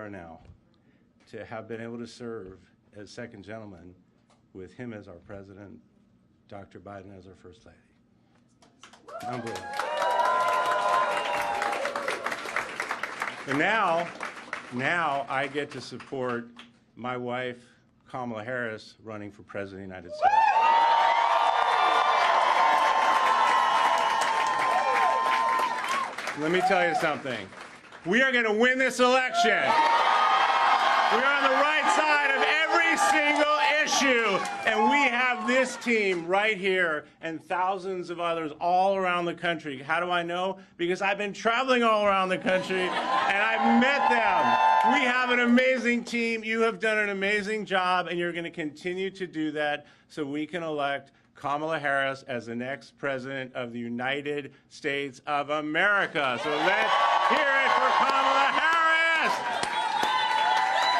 are now, to have been able to serve as second gentleman with him as our president, Dr. Biden as our first lady. Unbelievable. And now I get to support my wife, Kamala Harris, running for president of the United States. Let me tell you something. We are going to win this election. We are on the right side of every single issue, and we have this team right here and thousands of others all around the country. How do I know? Because I've been traveling all around the country, and I've met them. We have an amazing team. You have done an amazing job, and you're going to continue to do that so we can elect Kamala Harris as the next president of the United States of America. So let's hear it for Kamala Harris.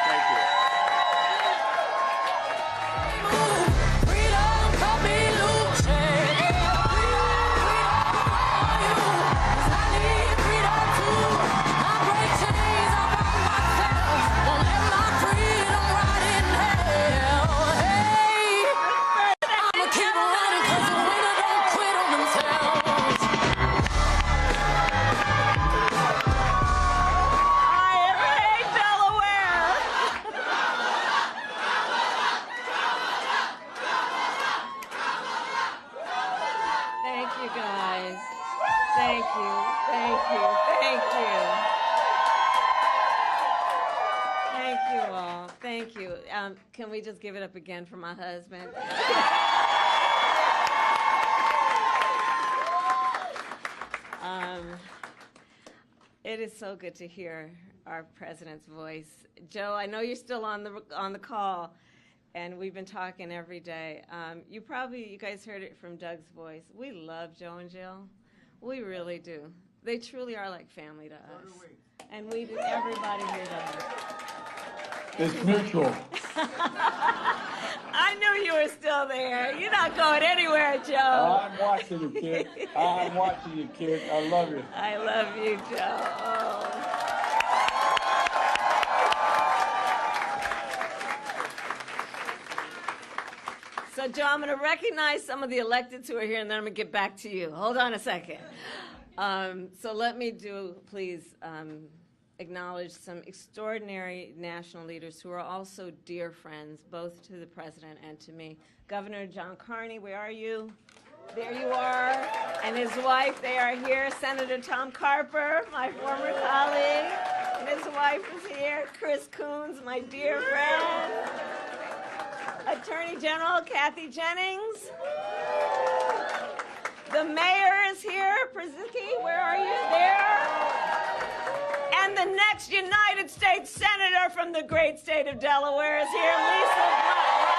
Thank you. Can we just give it up again for my husband? It is so good to hear our president's voice. Joe, I know you're still on the call, and we've been talking every day. You guys heard it from Doug's voice. We love Joe and Jill. We really do. They truly are like family to us. And we do, everybody here does. It's mutual. I knew you were still there. You're not going anywhere, Joe. I'm watching you, kid. I'm watching you, kid. I love you. I love you, Joe. Oh. So, Joe, I'm going to recognize some of the electeds who are here, and then I'm going to get back to you. Hold on a second. So let me please, acknowledge some extraordinary national leaders who are also dear friends, both to the president and to me. Governor John Carney, where are you? There you are. And his wife, they are here. Senator Tom Carper, my former colleague, and his wife is here. Chris Coons, my dear friend. Attorney General Kathy Jennings. The mayor is here. Przicki, where are you? There. And the next United States Senator from the great state of Delaware is here, Lisa Rochester.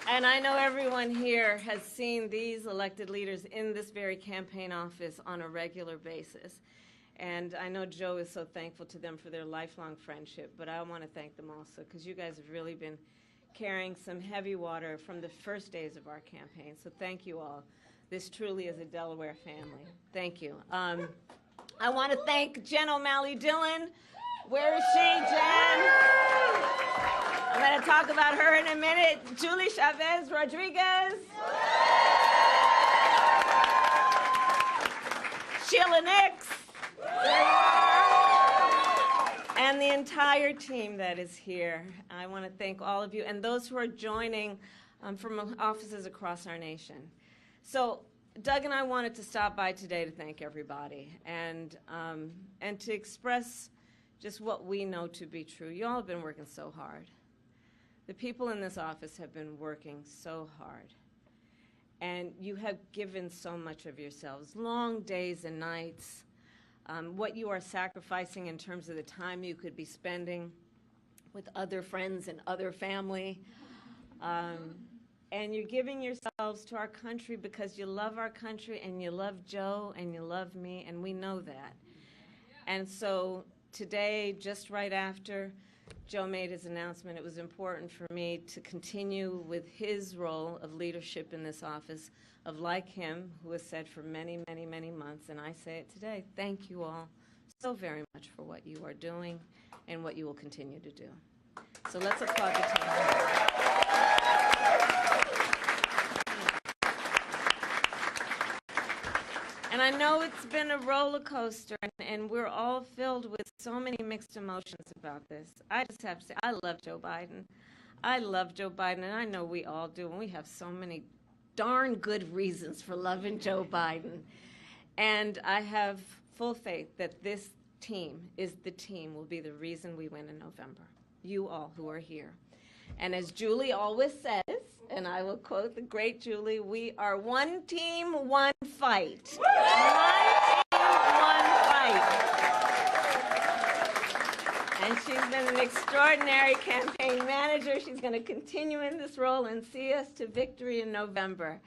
And I know everyone here has seen these elected leaders in this very campaign office on a regular basis. And I know Joe is so thankful to them for their lifelong friendship, but I want to thank them also because you guys have really been carrying some heavy water from the first days of our campaign. So thank you all. This truly is a Delaware family. Thank you. I want to thank Jen O'Malley Dillon. Where is she, Jen? I'm going to talk about her in a minute. Julie Chavez Rodriguez. Sheila Nix. There you are. And the entire team that is here. I want to thank all of you and those who are joining from offices across our nation. So Doug and I wanted to stop by today to thank everybody and to express just what we know to be true. You all have been working so hard. The people in this office have been working so hard. And you have given so much of yourselves, long days and nights, what you are sacrificing in terms of the time you could be spending with other friends and other family. And you're giving yourselves to our country because you love our country and you love Joe and you love me, and we know that. And so today, just right after Joe made his announcement, it was important for me to continue with his role of leadership in this office, of like him, who has said for many, many, many months, and I say it today, thank you all so very much for what you are doing and what you will continue to do. So let's applaud the team. And I know it's been a roller coaster, and we're all filled with so many mixed emotions about this. I just have to say, I love Joe Biden. I love Joe Biden, and I know we all do, and we have so many darn good reasons for loving Joe Biden. And I have full faith that this team will be the reason we win in November. You all who are here. And as Julie always says, and I will quote the great Julie, we are one team, one fight. One team, one fight. And she's been an extraordinary campaign manager. She's going to continue in this role and see us to victory in November.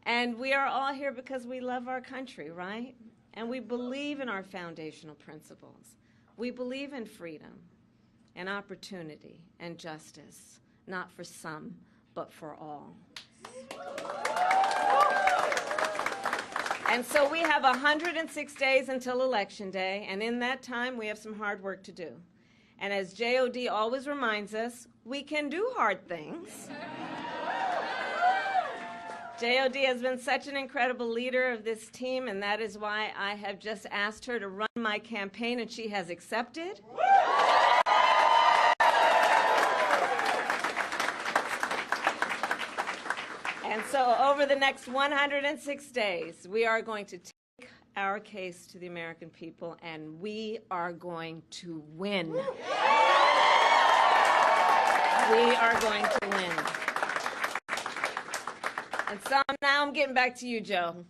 And we are all here because we love our country, right? And we believe in our foundational principles. We believe in freedom and opportunity and justice, not for some, but for all. And so we have 106 days until Election Day, and in that time we have some hard work to do. And as JOD always reminds us, we can do hard things. JOD has been such an incredible leader of this team, and that is why I have just asked her to run my campaign, and she has accepted. And so over the next 106 days, we are going to take our case to the American people, and we are going to win. We are going to win. And so now I'm getting back to you, Joe.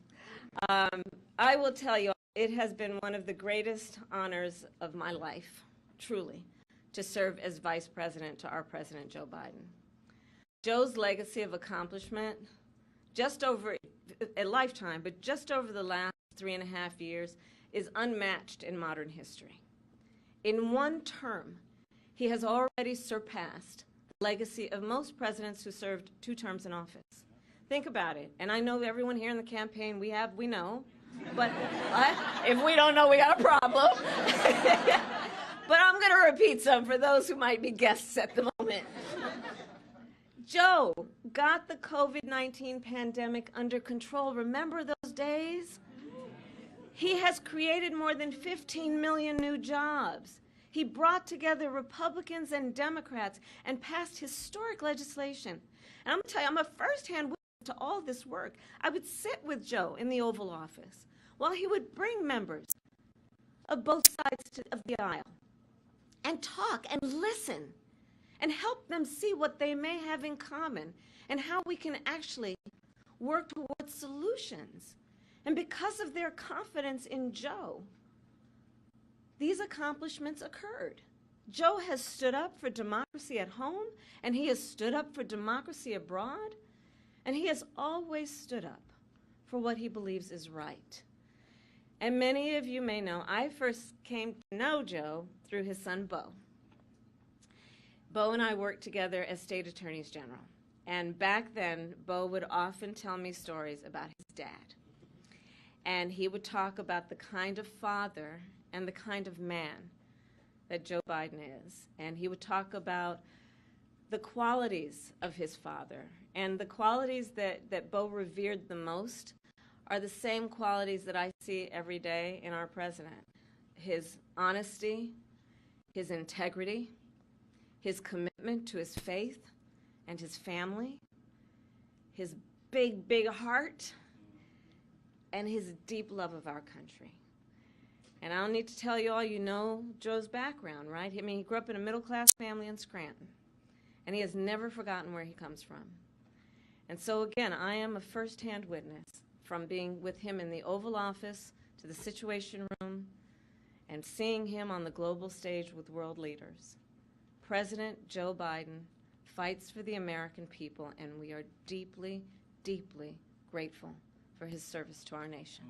I will tell you, it has been one of the greatest honors of my life, truly, to serve as Vice President to our President, Joe Biden. Joe's legacy of accomplishment, just over a lifetime, but just over the last 3.5 years, is unmatched in modern history. In one term, he has already surpassed the legacy of most presidents who served 2 terms in office. Think about it. And I know everyone here in the campaign, we know. But if we don't know, we got a problem. But I'm going to repeat some for those who might be guests at the moment. Joe got the COVID-19 pandemic under control. Remember those days? He has created more than 15 million new jobs. He brought together Republicans and Democrats and passed historic legislation. And I'm going to tell you, I'm a first-hand witness to all this work. I would sit with Joe in the Oval Office while he would bring members of both sides of the aisle and talk and listen and help them see what they may have in common and how we can actually work towards solutions. And because of their confidence in Joe, these accomplishments occurred. Joe has stood up for democracy at home, and he has stood up for democracy abroad, and he has always stood up for what he believes is right. And many of you may know, I first came to know Joe through his son, Beau. Beau and I worked together as state attorneys general. And back then, Beau would often tell me stories about his dad. And he would talk about the kind of father and the kind of man that Joe Biden is. And he would talk about the qualities of his father. And the qualities that Beau revered the most are the same qualities that I see every day in our president. His honesty, his integrity, his commitment to his faith and his family, his big, big heart, and his deep love of our country. And I don't need to tell you all, you know Joe's background, right? I mean, he grew up in a middle-class family in Scranton, and he has never forgotten where he comes from. And so again, I am a first-hand witness from being with him in the Oval Office to the Situation Room and seeing him on the global stage with world leaders. President Joe Biden fights for the American people, and we are deeply, deeply grateful for his service to our nation.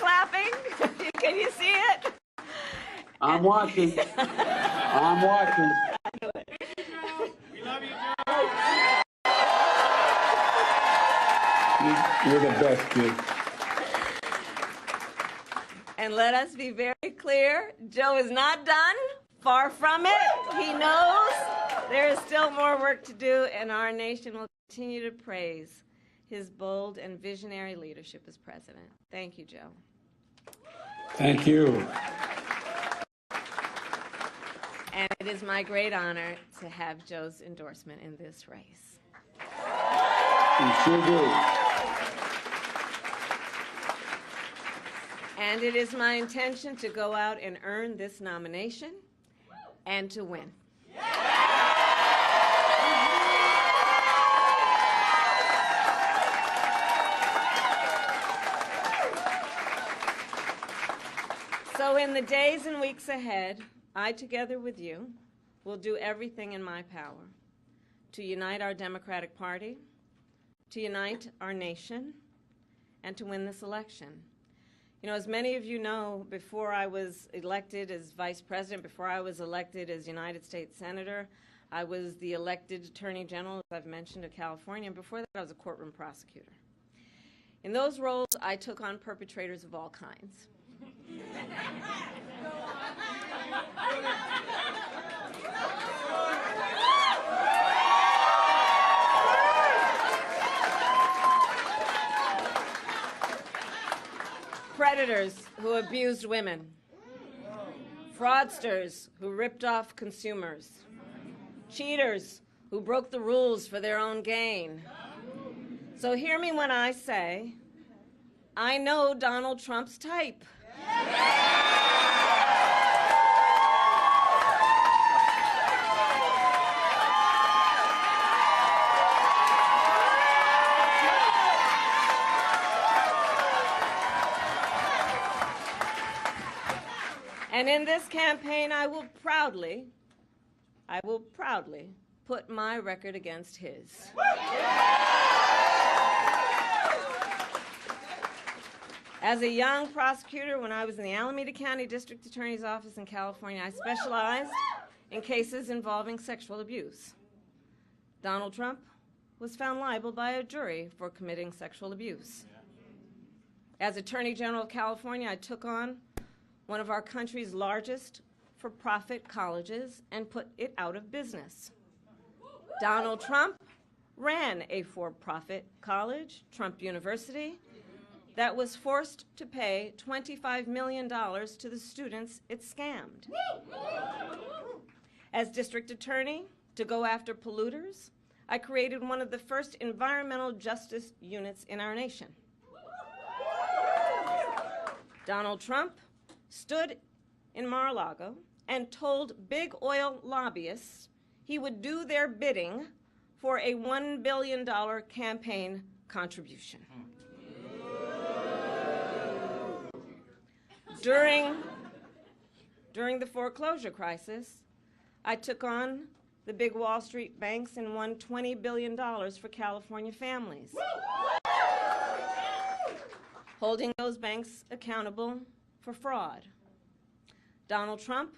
clapping? Can you see it? I'm watching. I'm watching. You're the best, kid. And let us be very clear, Joe is not done. Far from it. He knows there is still more work to do, and our nation will continue to praise his bold and visionary leadership as president. Thank you, Joe. Thank you. And it is my great honor to have Joe's endorsement in this race. You sure do. And it is my intention to go out and earn this nomination and to win. So in the days and weeks ahead, I, together with you, will do everything in my power to unite our Democratic Party, to unite our nation, and to win this election. You know, as many of you know, before I was elected as Vice President, before I was elected as United States Senator, I was the elected Attorney General, as I've mentioned, of California, and before that I was a courtroom prosecutor. In those roles, I took on perpetrators of all kinds. Predators who abused women, fraudsters who ripped off consumers, cheaters who broke the rules for their own gain. So hear me when I say, I know Donald Trump's type. And in this campaign, I will proudly put my record against his. As a young prosecutor, when I was in the Alameda County District Attorney's Office in California, I specialized in cases involving sexual abuse. Donald Trump was found liable by a jury for committing sexual abuse. As Attorney General of California, I took on one of our country's largest for-profit colleges and put it out of business. Donald Trump ran a for-profit college, Trump University, that was forced to pay $25 million to the students it scammed. As district attorney, to go after polluters, I created one of the first environmental justice units in our nation. Donald Trump stood in Mar-a-Lago and told big oil lobbyists he would do their bidding for a $1 billion campaign contribution. During the foreclosure crisis, I took on the big Wall Street banks and won $20 billion for California families, holding those banks accountable for fraud. Donald Trump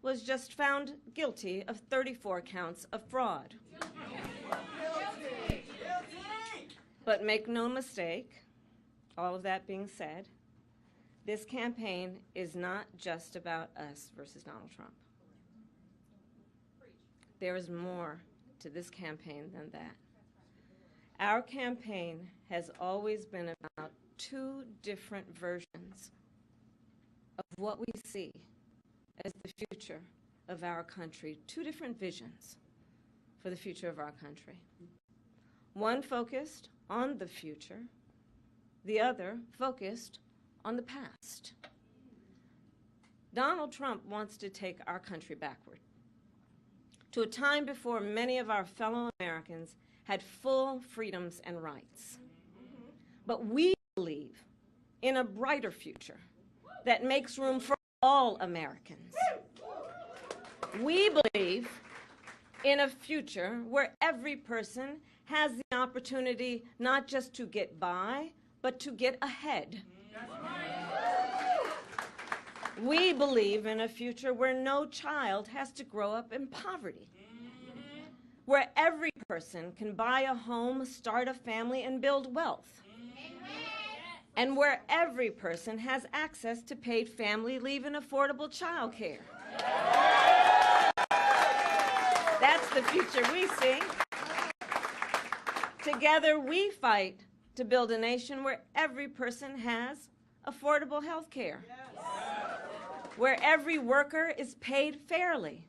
was just found guilty of 34 counts of fraud. But make no mistake, all of that being said, this campaign is not just about us versus Donald Trump. There is more to this campaign than that. Our campaign has always been about two different versions of what we see as the future of our country, two different visions for the future of our country. One focused on the future, the other focused on the past. Donald Trump wants to take our country backward to a time before many of our fellow Americans had full freedoms and rights. But we believe in a brighter future that makes room for all Americans. We believe in a future where every person has the opportunity not just to get by, but to get ahead. We believe in a future where no child has to grow up in poverty, where every person can buy a home, start a family, and build wealth, and where every person has access to paid family leave and affordable child care. That's the future we see. Together, we fight to build a nation where every person has affordable health care, where every worker is paid fairly,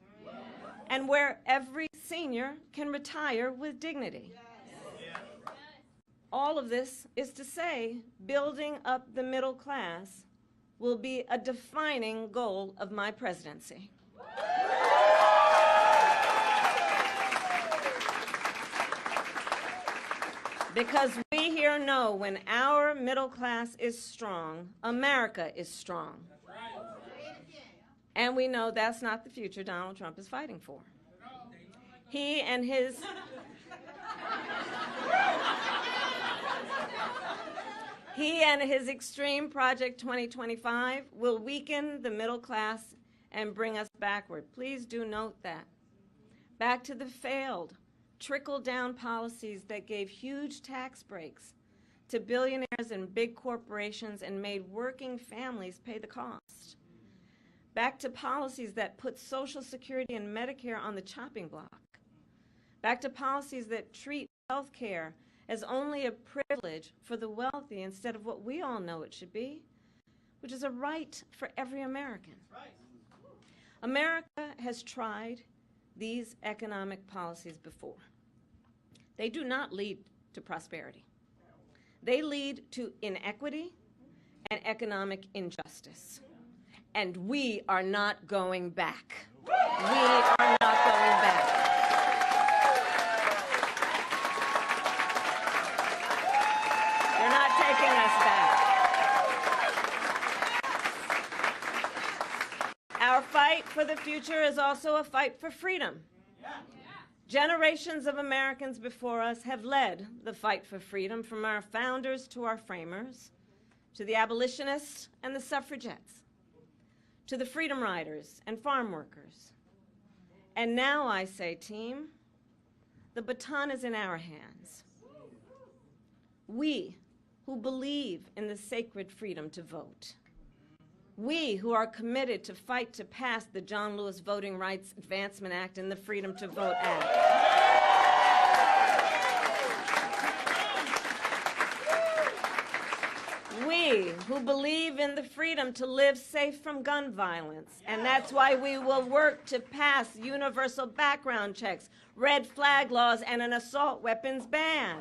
and where every senior can retire with dignity. All of this is to say, building up the middle class will be a defining goal of my presidency. Because we here know when our middle class is strong, America is strong. And we know that's not the future Donald Trump is fighting for. He and his extreme Project 2025 will weaken the middle class and bring us backward. Please do note that. Back to the failed trickle-down policies that gave huge tax breaks to billionaires and big corporations and made working families pay the cost. Back to policies that put Social Security and Medicare on the chopping block. Back to policies that treat health care as only a privilege for the wealthy instead of what we all know it should be, which is a right for every American. America has tried these economic policies before. They do not lead to prosperity. They lead to inequity and economic injustice. And we are not going back. We are not going back. They're not taking us back. Our fight for the future is also a fight for freedom. Generations of Americans before us have led the fight for freedom, from our founders to our framers, to the abolitionists and the suffragettes, to the freedom riders and farm workers. And now I say, team, the baton is in our hands. We who believe in the sacred freedom to vote, we who are committed to fight to pass the John Lewis Voting Rights Advancement Act and the Freedom to Vote Act. We who believe in the freedom to live safe from gun violence, and that's why we will work to pass universal background checks, red flag laws, and an assault weapons ban.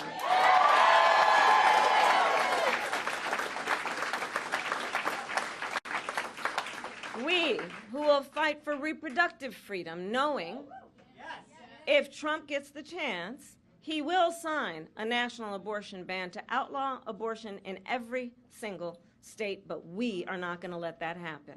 We who will fight for reproductive freedom, knowing if Trump gets the chance, he will sign a national abortion ban to outlaw abortion in every single state, but we are not going to let that happen.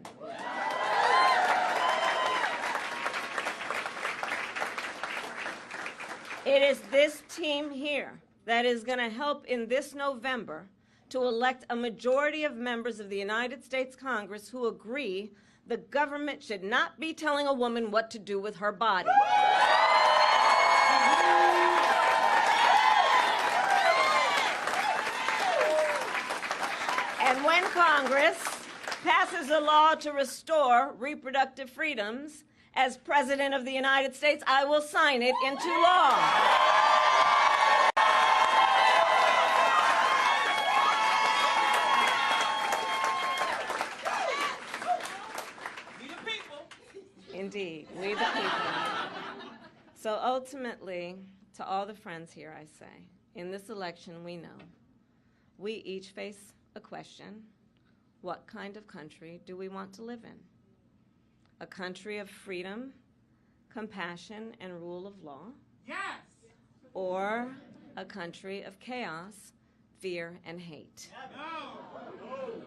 It is this team here that is going to help in this November to elect a majority of members of the United States Congress who agree the government should not be telling a woman what to do with her body. And when Congress passes a law to restore reproductive freedoms, as President of the United States, I will sign it into law. Indeed, we the people. So ultimately, to all the friends here, I say, in this election, we know we each face a question: what kind of country do we want to live in? A country of freedom, compassion, and rule of law? Yes! Or a country of chaos, fear, and hate? No.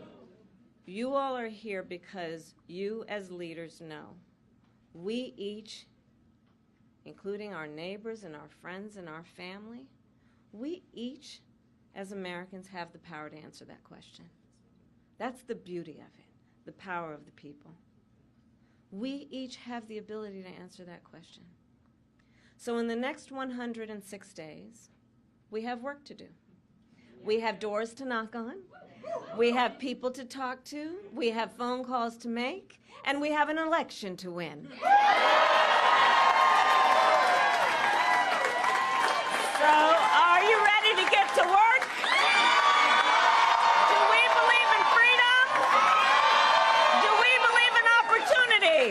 You all are here because you as leaders know we each, including our neighbors and our friends and our family, we each as Americans have the power to answer that question. That's the beauty of it. the power of the people? We each have the ability to answer that question. So in the next 106 days, we have work to do. We have doors to knock on. We have people to talk to. We have phone calls to make. And we have an election to win. So, are you ready to get to work? Do we believe in freedom? Do we believe in opportunity?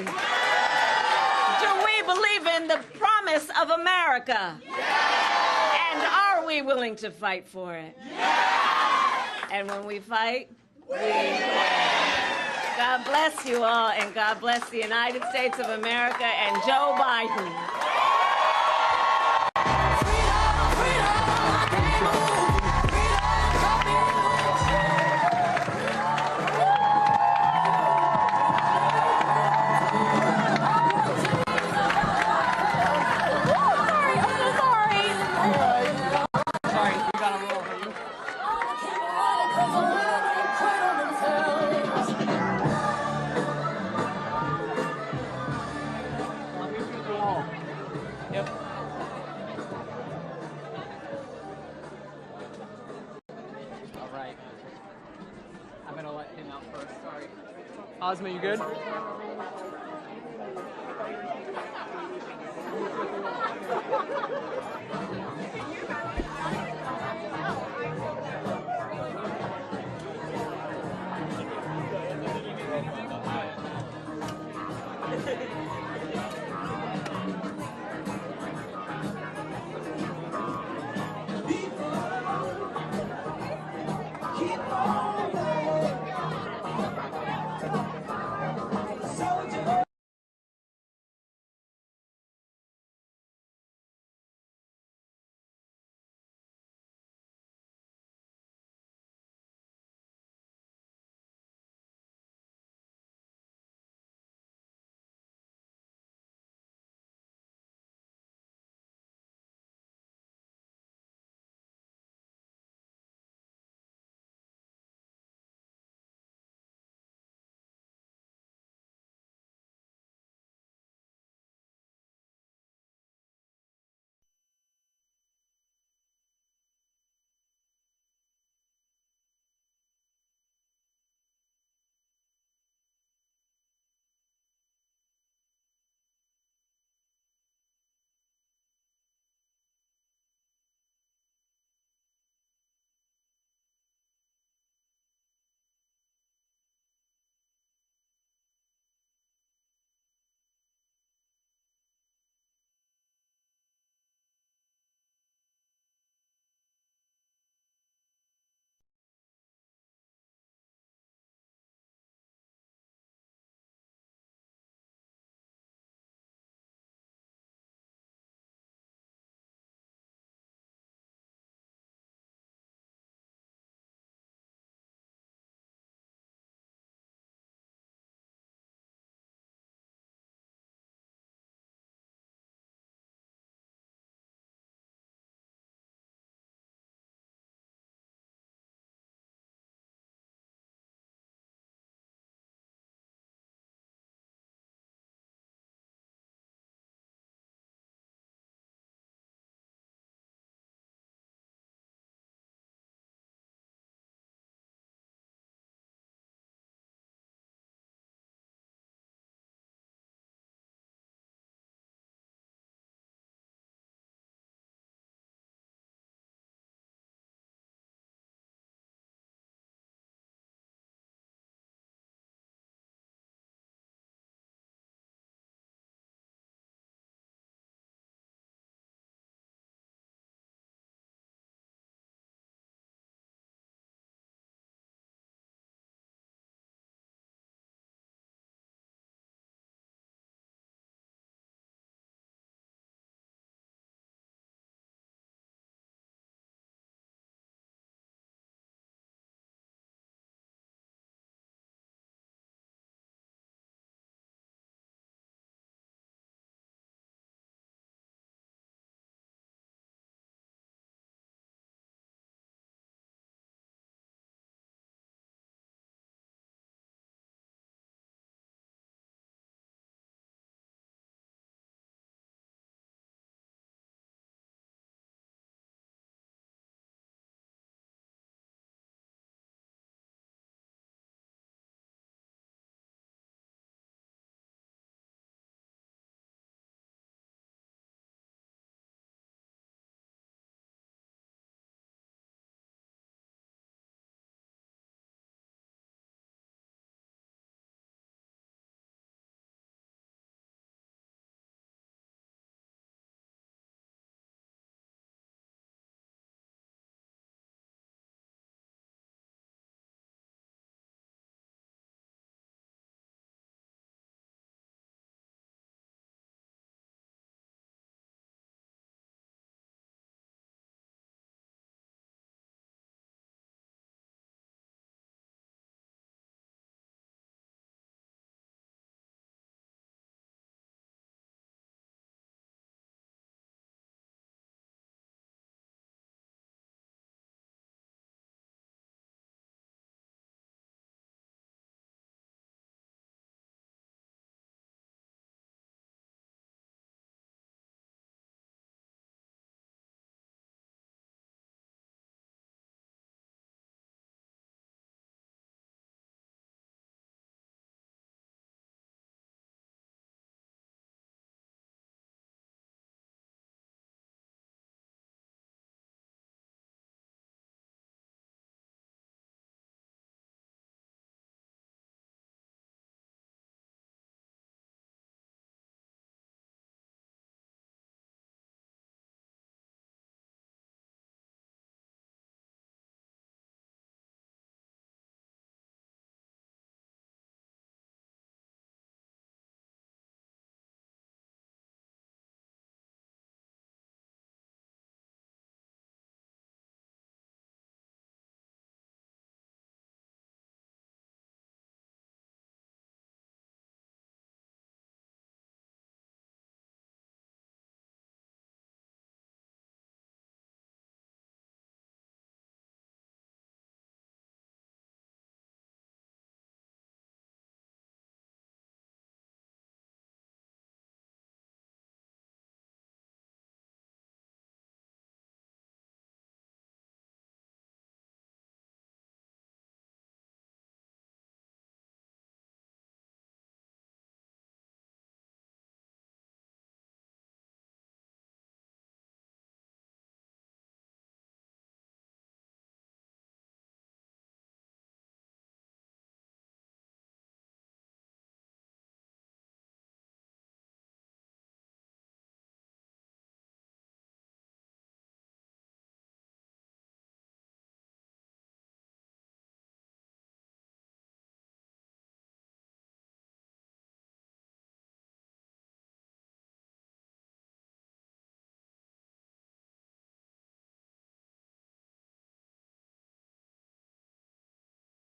Do we believe in the promise of America? And are we willing to fight for it? And when we fight, we win. God bless you all, and God bless the United States of America and Joe Biden. Ozma, you good? Keep on